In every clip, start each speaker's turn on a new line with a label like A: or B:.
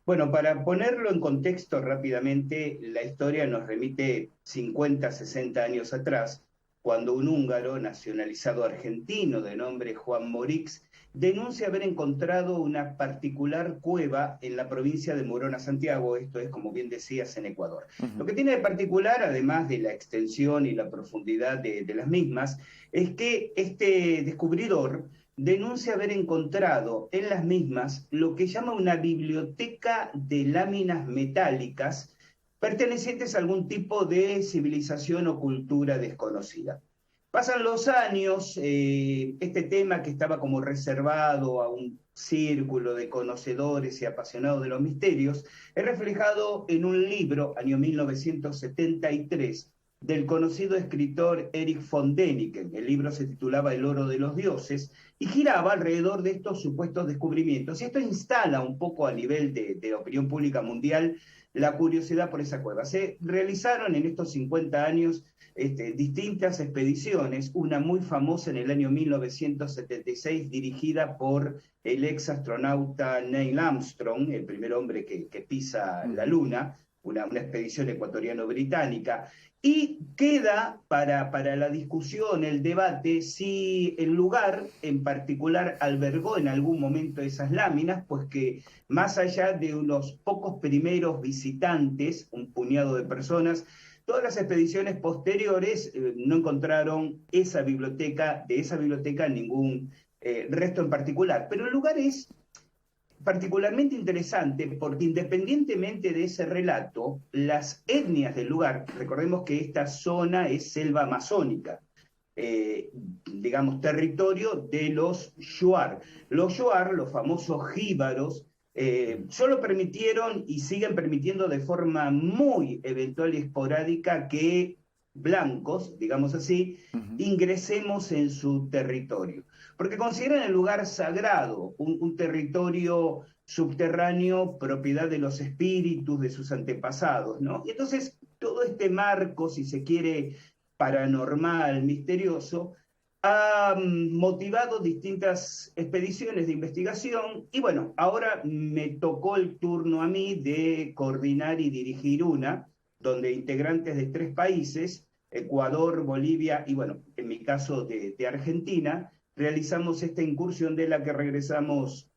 A: Bueno, para ponerlo en contexto rápidamente, la historia nos remite 50, 60 años atrás, cuando un húngaro nacionalizado argentino de nombre Juan Morix denuncia haber encontrado una particular cueva en la provincia de Morona, Santiago, esto es, como bien decías, en Ecuador. Lo
B: Ujú.
A: que tiene de particular, además de la extensión y la profundidad de las mismas, es que este descubridor denuncia haber encontrado en las mismas lo que llama una biblioteca de láminas metálicas pertenecientes a algún tipo de civilización o cultura desconocida. Pasan los años, este tema que estaba como reservado a un círculo de conocedores y apasionados de los misterios, es reflejado en un libro, año 1973, del conocido escritor Erich von Däniken. El libro se titulaba El oro de los dioses y giraba alrededor de estos supuestos descubrimientos. Y esto instala un poco a nivel de opinión pública mundial la curiosidad por esa cueva. Se realizaron en estos 50 años distintas expediciones, una muy famosa en el año 1976 dirigida por el ex astronauta Neil Armstrong, el primer hombre que pisa la
B: Ujú.
A: Luna, una expedición ecuatoriano-británica, y queda para la discusión, el debate, si el lugar en particular albergó en algún momento esas láminas, pues que más allá de unos pocos primeros visitantes, un puñado de personas, todas las expediciones posteriores no encontraron de esa biblioteca ningún resto en particular. Pero el lugar es particularmente interesante porque independientemente de ese relato, las etnias del lugar, recordemos que esta zona es selva amazónica, digamos, territorio de los Shuar. Los Shuar, los famosos jíbaros, solo permitieron y siguen permitiendo de forma muy eventual y esporádica que blancos, digamos así,
B: Ujú.
A: ingresemos en su territorio, porque consideran el lugar sagrado, un territorio subterráneo, propiedad de los espíritus de sus antepasados, ¿no? Y entonces todo este marco, si se quiere, paranormal, misterioso, ha motivado distintas expediciones de investigación y bueno, ahora me tocó el turno a mí de coordinar y dirigir una, donde integrantes de 3 países, Ecuador, Bolivia y bueno, en mi caso de Argentina, realizamos esta incursión de la que regresamos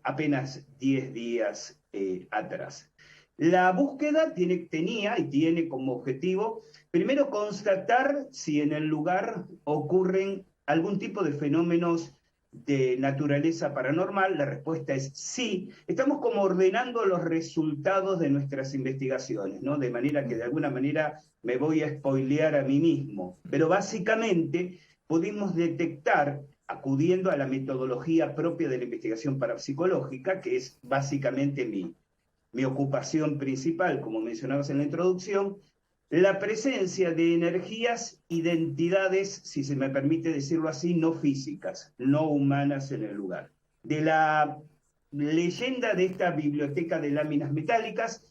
A: apenas 10 días atrás. La búsqueda tenía y tiene como objetivo, primero, constatar si en el lugar ocurren algún tipo de fenómenos de naturaleza paranormal. La respuesta es sí. Estamos como ordenando los resultados de nuestras investigaciones, ¿no? De manera que de
B: Ujú.
A: alguna manera me voy a spoilear a mí mismo. Pero básicamente pudimos detectar, acudiendo a la metodología propia de la investigación parapsicológica, que es básicamente mi ocupación principal, como mencionabas en la introducción, la presencia de energías, identidades, si se me permite decirlo así, no físicas, no humanas en el lugar. De la leyenda de esta biblioteca de láminas metálicas,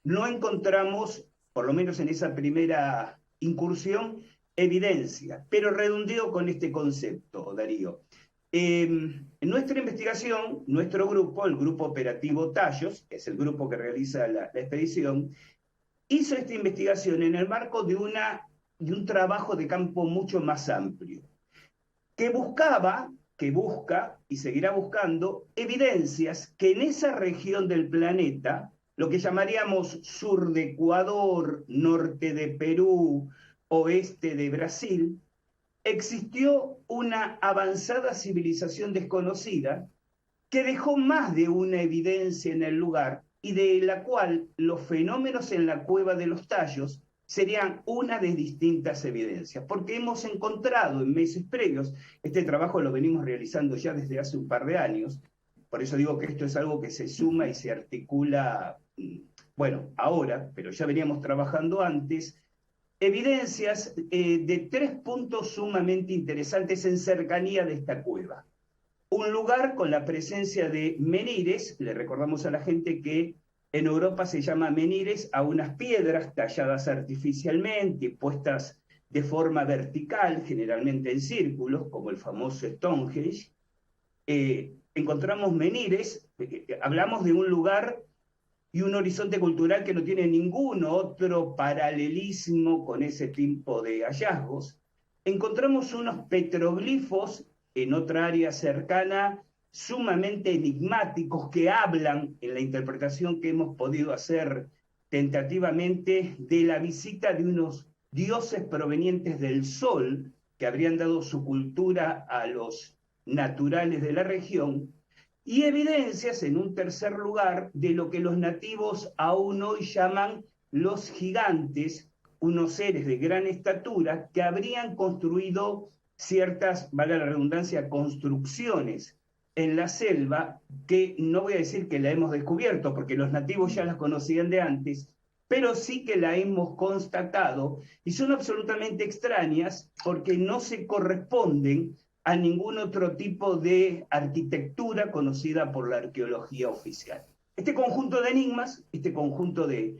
A: no encontramos, por lo menos en esa primera incursión, evidencia, pero redondeo con este concepto, Darío. En nuestra investigación, nuestro grupo, el grupo operativo Tallos, que es el grupo que realiza la expedición, hizo esta investigación en el marco de un trabajo de campo mucho más amplio, que buscaba, que busca y seguirá buscando evidencias que en esa región del planeta, lo que llamaríamos sur de Ecuador, norte de Perú, oeste de Brasil, existió una avanzada civilización desconocida que dejó más de una evidencia en el lugar y de la cual los fenómenos en la cueva de los tallos serían una de distintas evidencias, porque hemos encontrado en meses previos, este trabajo lo venimos realizando ya desde hace un par de años, por eso digo que esto es algo que se suma
B: Ujú.
A: y se articula, bueno, ahora, pero ya veníamos trabajando antes, evidencias de 3 puntos sumamente interesantes en cercanía de esta cueva. Un lugar con la presencia de menires, le recordamos a la gente que en Europa se llama menires a unas piedras talladas artificialmente, puestas de forma vertical, generalmente en círculos, como el famoso Stonehenge. Encontramos menires, hablamos de un lugar y un horizonte cultural que no tiene ningún otro paralelismo con ese tipo de hallazgos, encontramos unos petroglifos en otra área cercana sumamente enigmáticos que hablan, en la interpretación que hemos podido hacer tentativamente, de la visita de unos dioses provenientes del sol que habrían dado su cultura a los naturales de la región, y evidencias, en un tercer lugar, de lo que los nativos aún hoy llaman los gigantes, unos seres de gran estatura que habrían construido ciertas, valga la redundancia, construcciones en la selva, que no voy a decir que la hemos descubierto, porque los nativos ya las conocían de antes, pero sí que la hemos constatado y son absolutamente extrañas porque no se corresponden a ningún otro tipo de arquitectura conocida por la arqueología oficial. Este conjunto de enigmas, este conjunto de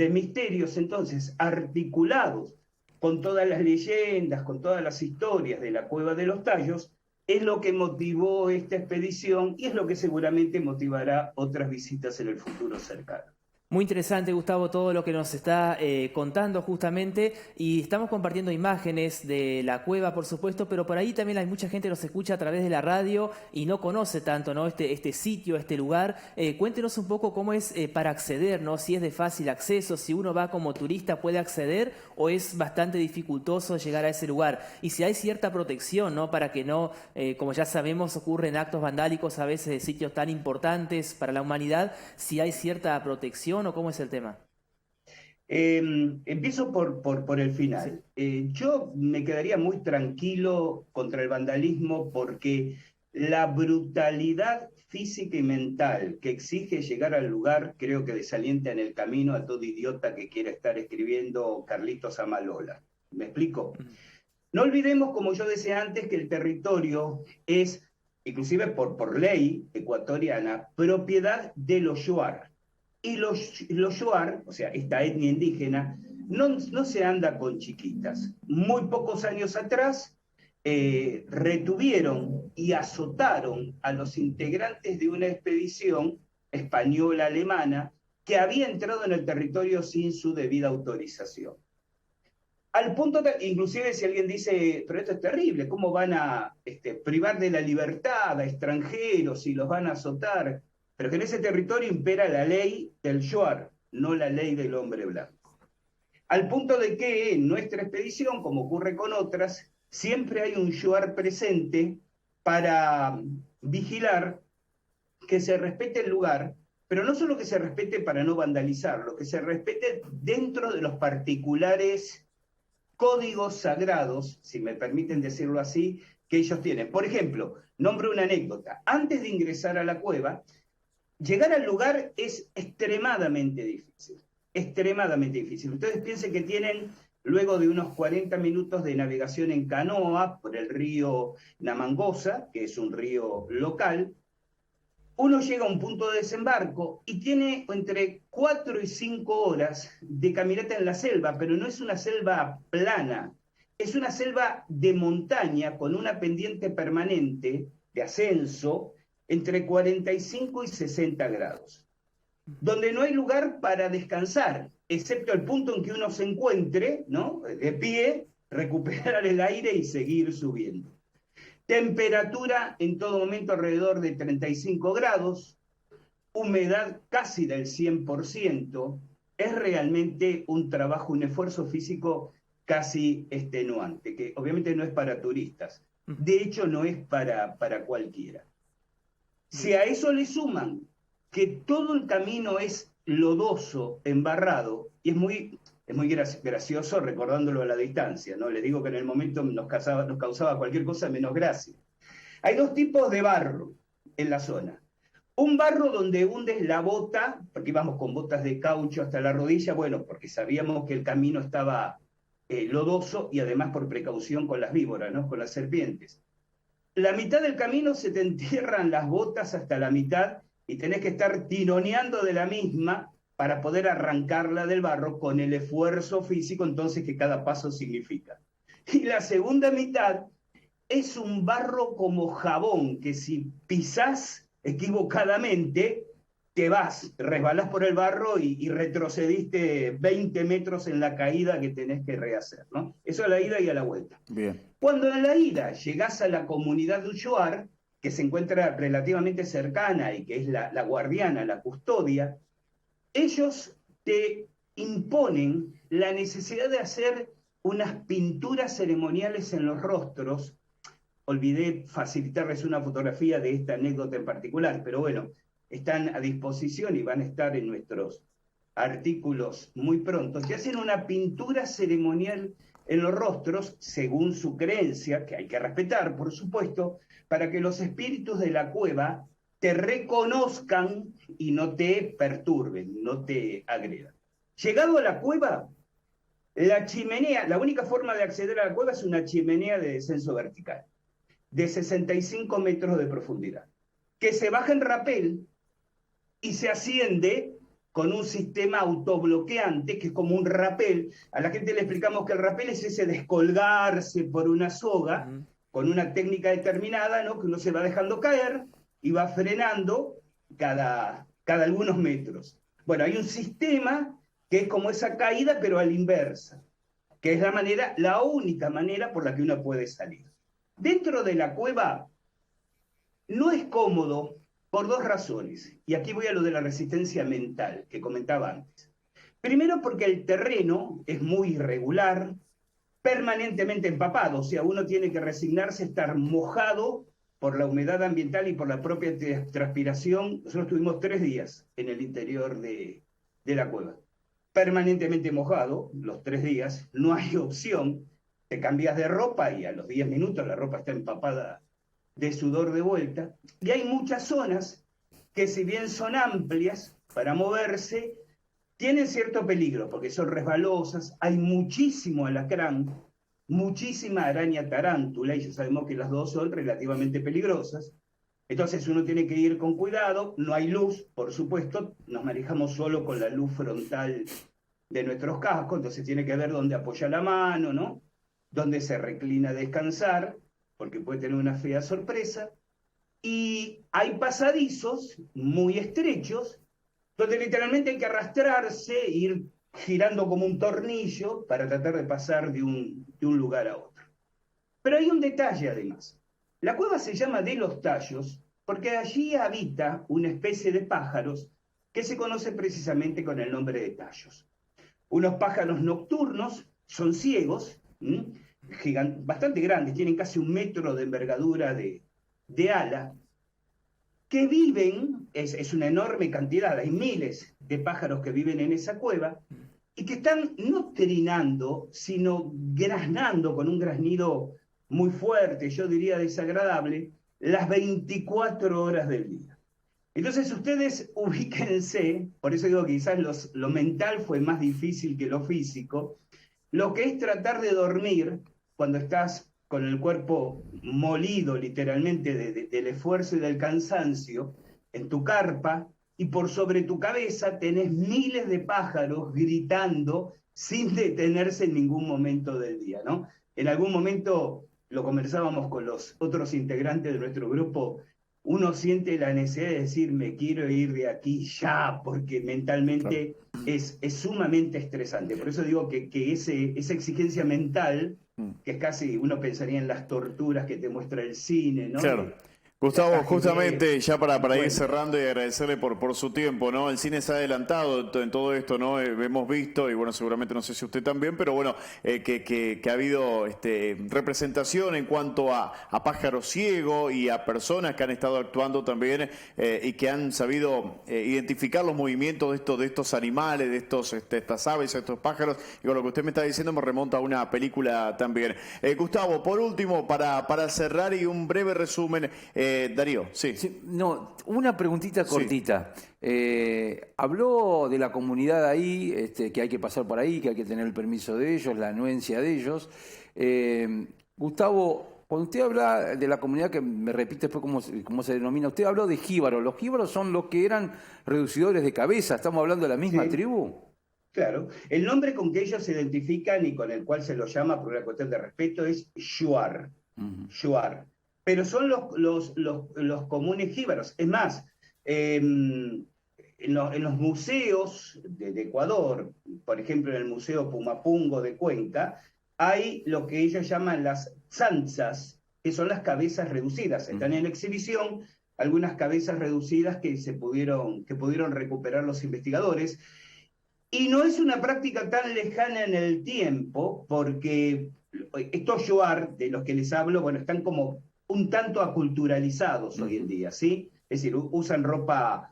A: misterios, entonces, articulados con todas las leyendas, con todas las historias de la Cueva de los Tallos, es lo que motivó esta expedición y es lo que seguramente motivará otras visitas en el futuro cercano.
B: Muy interesante, Gustavo, todo lo que nos está contando justamente, y estamos compartiendo imágenes de la cueva, por supuesto, pero por ahí también hay mucha gente que nos escucha a través de la radio y no conoce tanto, ¿no?, este sitio, este lugar. Cuéntenos un poco cómo es para acceder, ¿no?, si es de fácil acceso, si uno va como turista puede acceder o es bastante dificultoso llegar a ese lugar, y si hay cierta protección, ¿no?, para que no, como ya sabemos, ocurren actos vandálicos a veces de sitios tan importantes para la humanidad, si hay cierta protección o cómo es el tema.
A: Empiezo por el final. Yo me quedaría muy tranquilo contra el vandalismo porque la brutalidad física y mental que exige llegar al lugar creo que desalienta en el camino a todo idiota que quiera estar escribiendo Carlitos Amalola. ¿Me explico? No olvidemos, como yo decía antes, que el territorio es, inclusive por ley ecuatoriana, propiedad de los Shuar. Y los Shuar, o sea, esta etnia indígena, no se anda con chiquitas. Muy pocos años atrás retuvieron y azotaron a los integrantes de una expedición española-alemana que había entrado en el territorio sin su debida autorización. Al punto de, inclusive si alguien dice, pero esto es terrible, ¿cómo van a privar de la libertad a extranjeros y los van a azotar? Pero que en ese territorio impera la ley del Shuar, no la ley del hombre blanco. Al punto de que en nuestra expedición, como ocurre con otras, siempre hay un Shuar presente para vigilar que se respete el lugar, pero no solo que se respete para no vandalizarlo, que se respete dentro de los particulares códigos sagrados, si me permiten decirlo así, que ellos tienen. Por ejemplo, nombro una anécdota. Antes de ingresar a la cueva, llegar al lugar es extremadamente difícil, extremadamente difícil. Ustedes piensen que tienen, luego de unos 40 minutos de navegación en canoa por el río Namangosa, que es un río local, uno llega a un punto de desembarco y tiene entre 4 y 5 horas de caminata en la selva, pero no es una selva plana, es una selva de montaña con una pendiente permanente de ascenso entre 45 y 60 grados, donde no hay lugar para descansar, excepto el punto en que uno se encuentre, ¿no?, de pie, recuperar el aire y seguir subiendo. Temperatura en todo momento alrededor de 35 grados, humedad casi del 100%, es realmente un trabajo, un esfuerzo físico casi extenuante, que obviamente no es para turistas, de hecho no es para cualquiera. Si a eso le suman que todo el camino es lodoso, embarrado, y es muy gracioso recordándolo a la distancia, ¿no? Les digo que en el momento nos causaba cualquier cosa menos gracia. Hay dos tipos de barro en la zona. Un barro donde hundes la bota, porque íbamos con botas de caucho hasta la rodilla, bueno, porque sabíamos que el camino estaba lodoso y además por precaución con las víboras, ¿no?, con las serpientes. La mitad del camino se te entierran las botas hasta la mitad y tenés que estar tironeando de la misma para poder arrancarla del barro con el esfuerzo físico entonces que cada paso significa. Y la segunda mitad es un barro como jabón, que si pisás equivocadamente, te vas, resbalás por el barro y retrocediste 20 metros en la caída que tenés que rehacer, ¿no? Eso a la ida y a la vuelta.
C: Bien.
A: Cuando en la ida llegás a la comunidad de Ushuar, que se encuentra relativamente cercana y que es la guardiana, la custodia, ellos te imponen la necesidad de hacer unas pinturas ceremoniales en los rostros. Olvidé facilitarles una fotografía de esta anécdota en particular, pero bueno, están a disposición y van a estar en nuestros artículos muy pronto, que hacen una pintura ceremonial en los rostros, según su creencia, que hay que respetar, por supuesto, para que los espíritus de la cueva te reconozcan y no te perturben, no te agredan. Llegado a la cueva, la chimenea, la única forma de acceder a la cueva es una chimenea de descenso vertical, de 65 metros de profundidad, que se baja en rapel y se asciende con un sistema autobloqueante, que es como un rapel. A la gente le explicamos que el rapel es ese descolgarse por una soga, con una técnica determinada, ¿no? Que uno se va dejando caer y va frenando cada algunos metros. Bueno, hay un sistema que es como esa caída, pero a la inversa, que es la única manera por la que uno puede salir. Dentro de la cueva no es cómodo por dos razones, y aquí voy a lo de la resistencia mental que comentaba antes. Primero, porque el terreno es muy irregular, permanentemente empapado, o sea, uno tiene que resignarse a estar mojado por la humedad ambiental y por la propia transpiración. Nosotros tuvimos 3 días en el interior de la cueva, permanentemente mojado, los 3 días, no hay opción, te cambias de ropa y a los 10 minutos la ropa está empapada de sudor de vuelta, y hay muchas zonas que, si bien son amplias para moverse, tienen cierto peligro porque son resbalosas, hay muchísimo alacrán, muchísima araña tarántula, y ya sabemos que las dos son relativamente peligrosas. Entonces uno tiene que ir con cuidado, no hay luz, por supuesto, nos manejamos solo con la luz frontal de nuestros cascos, entonces tiene que ver dónde apoya la mano, ¿no? Dónde se reclina a descansar, porque puede tener una fea sorpresa. Y hay pasadizos muy estrechos, donde literalmente hay que arrastrarse, ir girando como un tornillo para tratar de pasar de un lugar a otro. Pero hay un detalle además. La cueva se llama de los tallos porque allí habita una especie de pájaros que se conoce precisamente con el nombre de tallos. Unos pájaros nocturnos, son ciegos, bastante grandes, tienen casi 1 metro de envergadura de ala, que viven, es una enorme cantidad, hay miles de pájaros que viven en esa cueva, y que están no trinando, sino graznando con un graznido muy fuerte, yo diría desagradable, las 24 horas del día. Entonces ustedes ubíquense, por eso digo que quizás lo mental fue más difícil que lo físico, lo que es tratar de dormir cuando estás con el cuerpo molido literalmente del esfuerzo y del cansancio, en tu carpa, y por sobre tu cabeza tenés miles de pájaros gritando sin detenerse en ningún momento del día, ¿no? En algún momento lo conversábamos con los otros integrantes de nuestro grupo, uno siente la necesidad de decir, me quiero ir de aquí ya, porque mentalmente es sumamente estresante. Por eso digo que esa exigencia mental, que es casi, uno pensaría en las torturas que te muestra el cine, ¿no?
C: Claro. Gustavo, justamente ya para ir cerrando y agradecerle por su tiempo, ¿no? El cine se ha adelantado en todo esto, ¿no? Hemos visto, y bueno, seguramente no sé si usted también, pero bueno, que ha habido representación en cuanto a pájaro ciego y a personas que han estado actuando también y que han sabido identificar los movimientos de estos animales, de estas aves, estos pájaros. Y con lo que usted me está diciendo me remonta a una película también. Gustavo, por último, para cerrar y un breve resumen, Darío, sí.
D: No, una preguntita cortita. Habló de la comunidad ahí, que hay que pasar por ahí, que hay que tener el permiso de ellos, la anuencia de ellos. Gustavo, cuando usted habla de la comunidad, que me repite después cómo se denomina, usted habló de jíbaros. Los jíbaros son los que eran reducidores de cabeza. ¿Estamos hablando de la misma tribu?
A: Claro. El nombre con que ellos se identifican y con el cual se los llama por una cuestión de respeto es Shuar. Shuar. Pero son los comunes jíbaros. Es más, en los museos de Ecuador, por ejemplo en el Museo Pumapungo de Cuenca, hay lo que ellos llaman las tzantzas, que son las cabezas reducidas. Están en exhibición algunas cabezas reducidas que pudieron recuperar los investigadores. Y no es una práctica tan lejana en el tiempo, porque estos yoar de los que les hablo, bueno, están como un tanto aculturalizados hoy en día, ¿sí? Es decir, usan ropa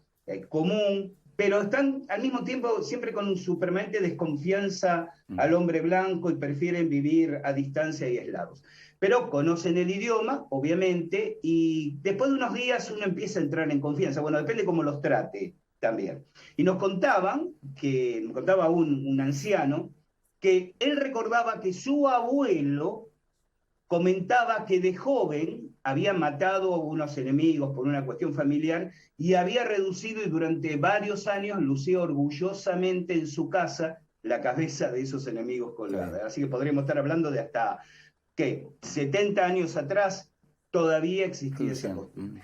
A: común, pero están al mismo tiempo siempre con su permanente desconfianza al hombre blanco y prefieren vivir a distancia y aislados. Pero conocen el idioma, obviamente, y después de unos días uno empieza a entrar en confianza. Bueno, depende cómo los trate también. Y nos contaba un anciano que él recordaba que su abuelo comentaba que de joven había matado a unos enemigos por una cuestión familiar y había reducido y durante varios años lucía orgullosamente en su casa la cabeza de esos enemigos colgada. Sí. Así que podríamos estar hablando de hasta, ¿qué? 70 años atrás todavía existía esa costumbre.